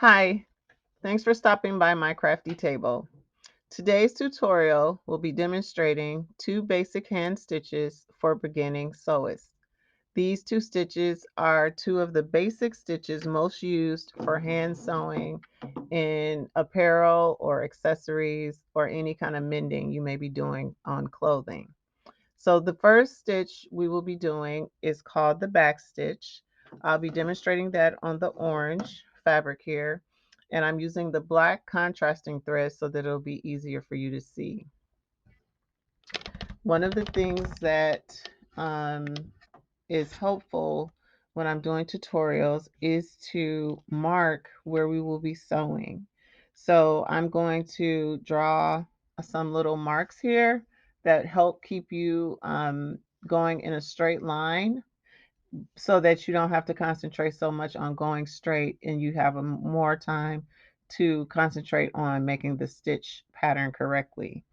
Hi, thanks for stopping by my crafty table. Today's tutorial will be demonstrating two basic hand stitches for beginning sewists. These two stitches are two of the basic stitches most used for hand sewing in apparel or accessories or any kind of mending you may be doing on clothing. So the first stitch we will be doing is called the back stitch. I'll be demonstrating that on the orange fabric here, and I'm using the black contrasting thread so that it'll be easier for you to see. One of the things that is helpful when I'm doing tutorials is to mark where we will be sewing. So I'm going to draw some little marks here that help keep you going in a straight line so that you don't have to concentrate so much on going straight and you have more time to concentrate on making the stitch pattern correctly.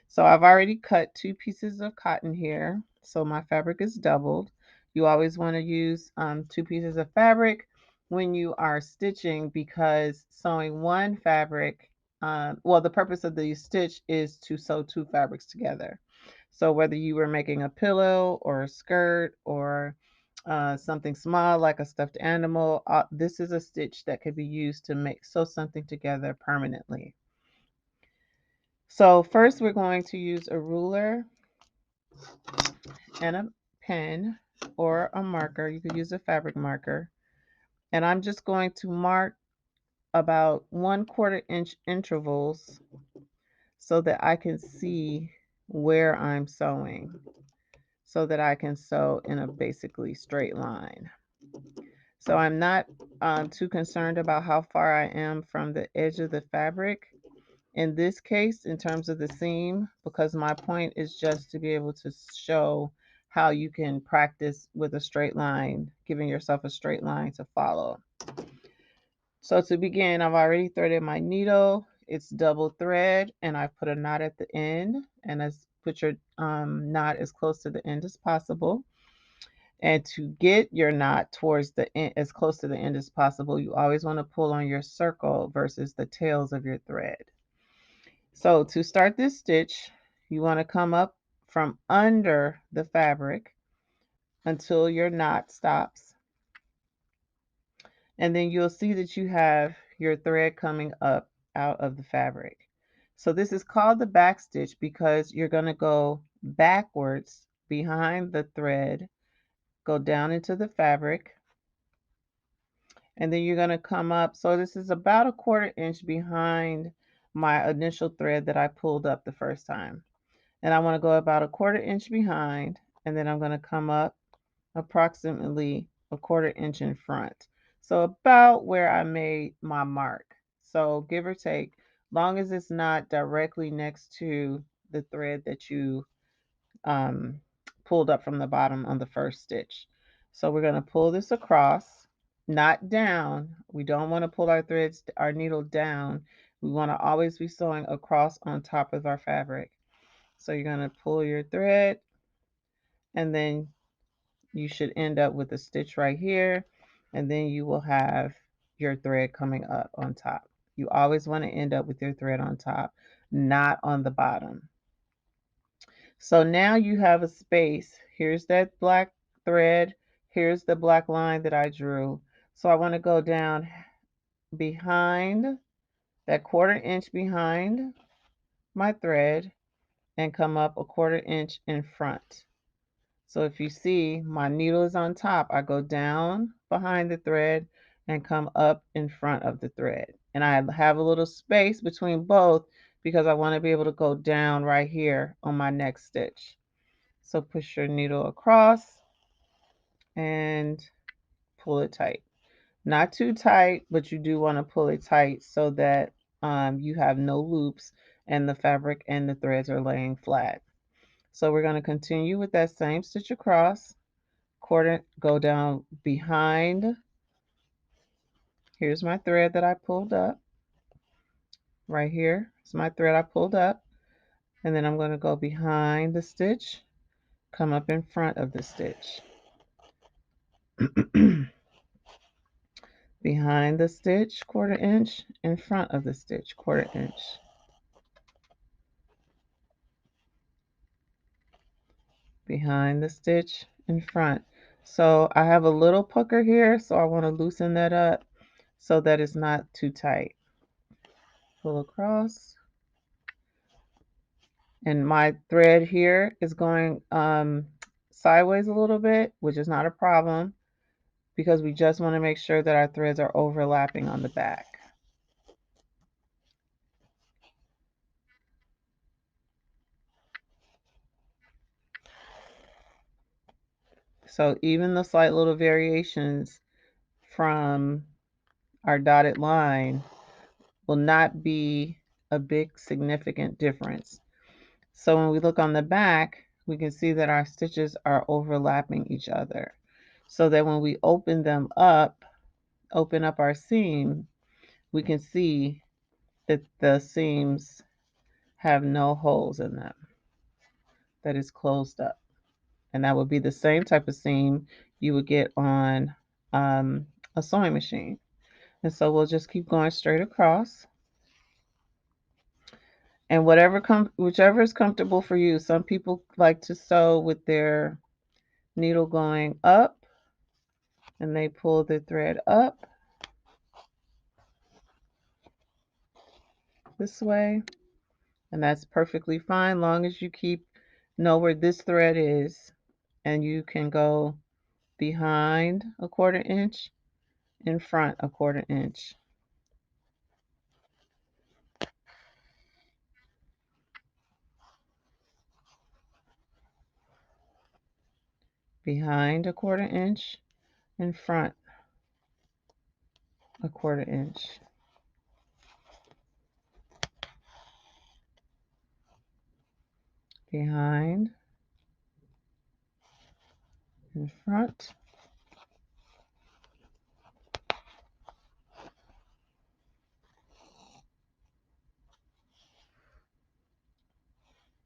So I've already cut 2 pieces of cotton here. So my fabric is doubled. You always want to use 2 pieces of fabric when you are stitching because sewing one fabric, well, the purpose of the stitch is to sew 2 fabrics together. So whether you were making a pillow or a skirt or something small like a stuffed animal, this is a stitch that could be used to sew something together permanently. So first we're going to use a ruler and a pen or a marker. You could use a fabric marker. And I'm just going to mark about 1/4 inch intervals so that I can see where I'm sewing so that I can sew in a basically straight line. So I'm not too concerned about how far I am from the edge of the fabric in this case in terms of the seam, because my point is just to be able to show how you can practice with a straight line, giving yourself a straight line to follow. So to begin, I've already threaded my needle. It's double thread and I've put a knot at the end, and put your knot as close to the end as possible. And to get your knot towards the end, as close to the end as possible, you always want to pull on your circle versus the tails of your thread. So to start this stitch, you want to come up from under the fabric until your knot stops. And then you'll see that you have your thread coming up out of the fabric. So this is called the back stitch because you're going to go backwards behind the thread, go down into the fabric, and then you're going to come up. So this is about 1/4 inch behind my initial thread that I pulled up the first time. And I want to go about 1/4 inch behind, and then I'm going to come up approximately 1/4 inch in front. So about where I made my mark. So give or take, long as it's not directly next to the thread that you um, pulled up from the bottom on the first stitch. So we're going to pull this across, not down. We don't want to pull our needle down. We want to always be sewing across on top of our fabric. So you're going to pull your thread, and then you should end up with a stitch right here, and then you will have your thread coming up on top. You always want to end up with your thread on top, not on the bottom. So now you have a space. Here's that black thread. Here's the black line that I drew. So I want to go down behind that 1/4 inch behind my thread and come up 1/4 inch in front. So if you see, my needle is on top. I go down behind the thread and come up in front of the thread. And I have a little space between both because I want to be able to go down right here on my next stitch. So push your needle across and pull it tight. Not too tight, but you do want to pull it tight so that you have no loops and the fabric and the threads are laying flat. So we're going to continue with that same stitch across. Go down behind. Here's my thread that I pulled up. Right here is my thread I pulled up. And then I'm going to go behind the stitch, come up in front of the stitch. behind the stitch 1/4 inch, in front of the stitch 1/4 inch, behind the stitch, in front. So I have a little pucker here, so I want to loosen that up so that it's not too tight. Pull across, and my thread here is going sideways a little bit, which is not a problem because we just want to make sure that our threads are overlapping on the back. So even the slight little variations from our dotted line will not be a big significant difference. So when we look on the back, we can see that our stitches are overlapping each other. So that when we open up our seam, we can see that the seams have no holes in them, that is closed up. And that would be the same type of seam you would get on a sewing machine. And so we'll just keep going straight across. And whichever is comfortable for you. Some people like to sew with their needle going up, and they pull the thread up this way, and that's perfectly fine, long as you know where this thread is, and you can go behind a 1/4 inch, in front a 1/4 inch. Behind a 1/4 inch, in front a 1/4 inch. Behind, in front,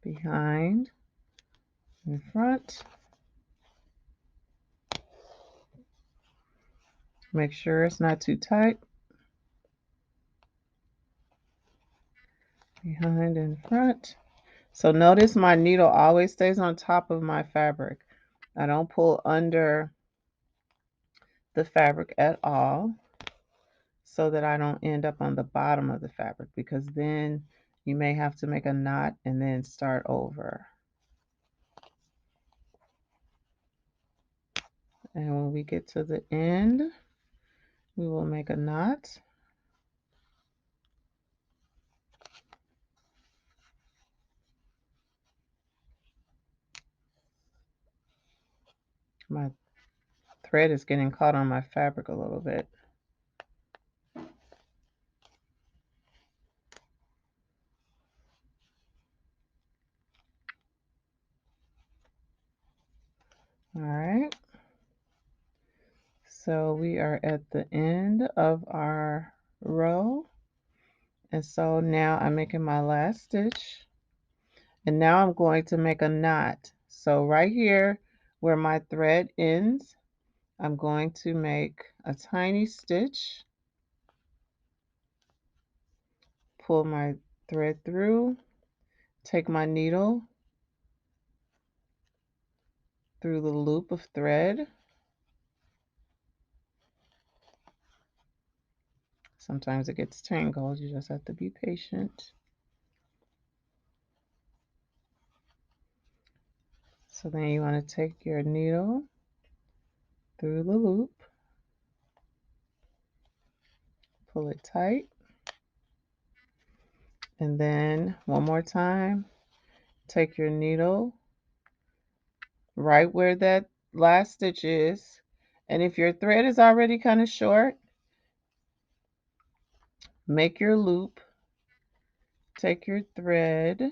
behind, in front. Make sure it's not too tight. Behind and front. So notice my needle always stays on top of my fabric. I don't pull under the fabric at all so that I don't end up on the bottom of the fabric, because then you may have to make a knot and then start over. And when we get to the end, we will make a knot. My thread is getting caught on my fabric a little bit. All right. So we are at the end of our row. And so now I'm making my last stitch. And now I'm going to make a knot. So right here where my thread ends, I'm going to make a tiny stitch, pull my thread through, take my needle through the loop of thread. Sometimes it gets tangled, you just have to be patient. So then you want to take your needle through the loop, pull it tight, and then one more time, take your needle right where that last stitch is. And if your thread is already kind of short, make your loop, take your thread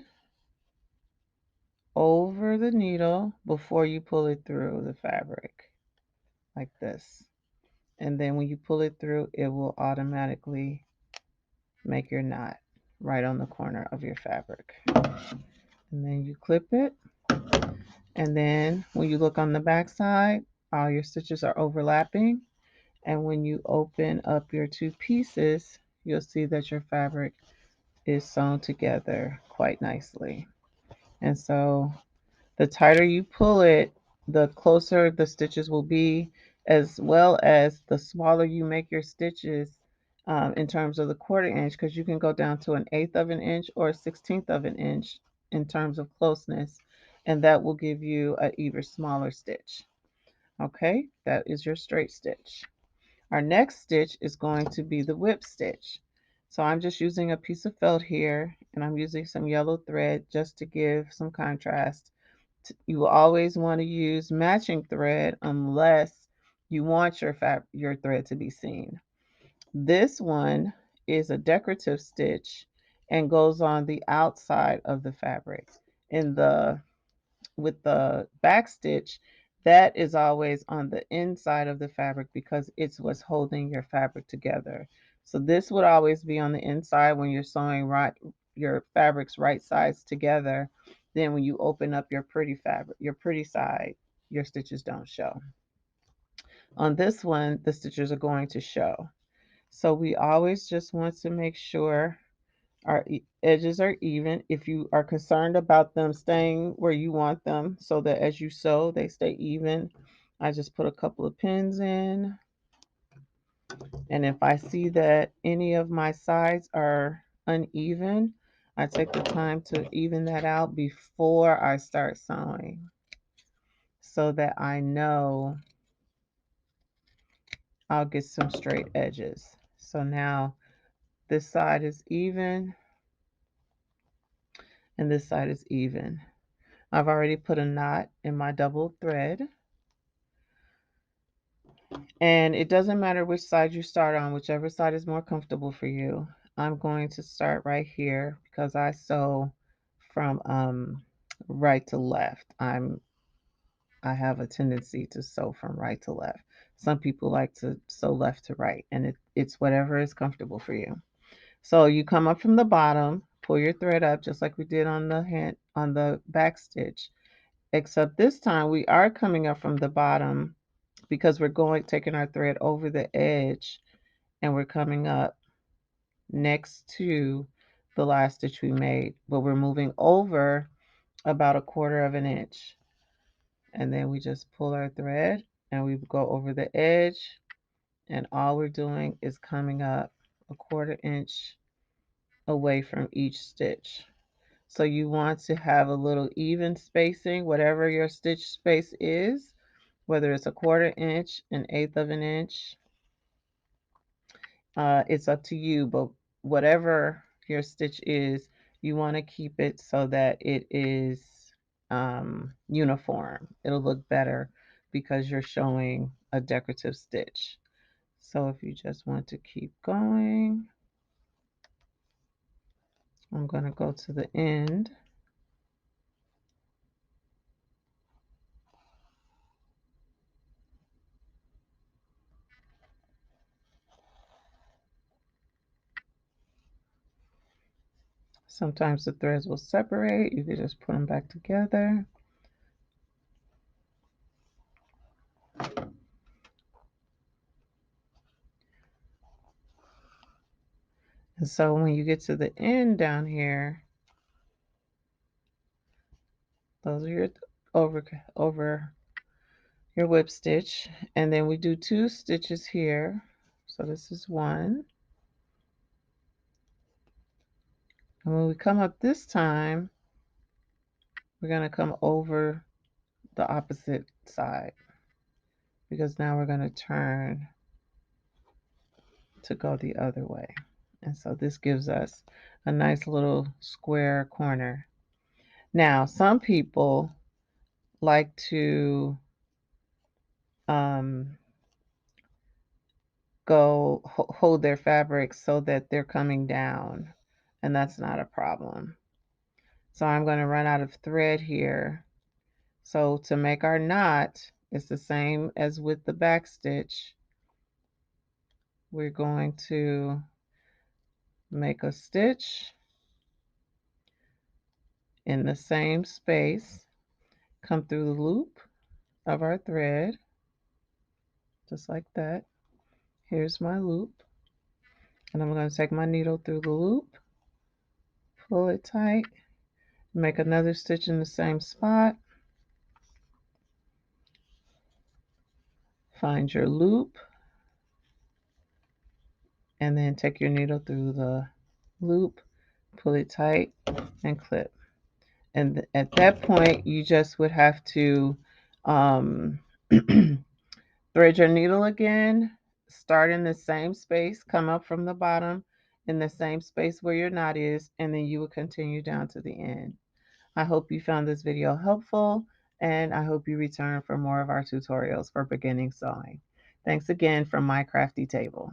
over the needle before you pull it through the fabric, like this. And then when you pull it through, it will automatically make your knot right on the corner of your fabric. And then you clip it. And then when you look on the back side, all your stitches are overlapping. And when you open up your two pieces, you'll see that your fabric is sewn together quite nicely. And so the tighter you pull it, the closer the stitches will be, as well as the smaller you make your stitches in terms of the 1/4 inch, because you can go down to an 1/8 of an inch or a 1/16 of an inch in terms of closeness, and that will give you an even smaller stitch. Okay, that is your straight stitch. Our next stitch is going to be the whip stitch. So I'm just using a piece of felt here, and I'm using some yellow thread just to give some contrast. You will always want to use matching thread unless you want your thread to be seen. This one is a decorative stitch and goes on the outside of the fabric. In the With the back stitch, that is always on the inside of the fabric because it's what's holding your fabric together. So this would always be on the inside when you're sewing your fabrics right sides together. Then when you open up your pretty fabric, your pretty side, your stitches don't show. On this one, the stitches are going to show. So we always just want to make sure our edges are even. If you are concerned about them staying where you want them so that as you sew they stay even, I just put a couple of pins in. And if I see that any of my sides are uneven, I take the time to even that out before I start sewing so that I know I'll get some straight edges. So now this side is even and this side is even. I've already put a knot in my double thread. And it doesn't matter which side you start on, whichever side is more comfortable for you. I'm going to start right here because I sew from right to left. I have a tendency to sew from right to left. Some people like to sew left to right, and it's whatever is comfortable for you. So you come up from the bottom, pull your thread up just like we did on the back stitch, except this time we are coming up from the bottom because we're taking our thread over the edge and we're coming up next to the last stitch we made, but we're moving over about a 1/4 of an inch. And then we just pull our thread and we go over the edge, and all we're doing is coming up a 1/4 inch away from each stitch. So you want to have a little even spacing, whatever your stitch space is, whether it's a 1/4 inch, an 1/8 of an inch. It's up to you, but whatever your stitch is, you want to keep it so that it is uniform. It'll look better because you're showing a decorative stitch. So if you just want to keep going, I'm going to go to the end. Sometimes the threads will separate. You can just put them back together. And so when you get to the end down here, those are your over your whip stitch, and then we do 2 stitches here. So this is 1. And when we come up this time, we're going to come over the opposite side because now we're going to turn to go the other way. And so this gives us a nice little square corner. Now, some people like to um, hold their fabric so that they're coming down, and that's not a problem. So I'm going to run out of thread here. So to make our knot, it's the same as with the back stitch. We're going to make a stitch in the same space, come through the loop of our thread, just like that. Here's my loop, and I'm going to take my needle through the loop, pull it tight, make another stitch in the same spot, find your loop, and then take your needle through the loop, pull it tight, and clip. And at that point, you just would have to thread your needle again, start in the same space, come up from the bottom in the same space where your knot is, and then you will continue down to the end. I hope you found this video helpful, and I hope you return for more of our tutorials for beginning sewing. Thanks again from My Crafty Table.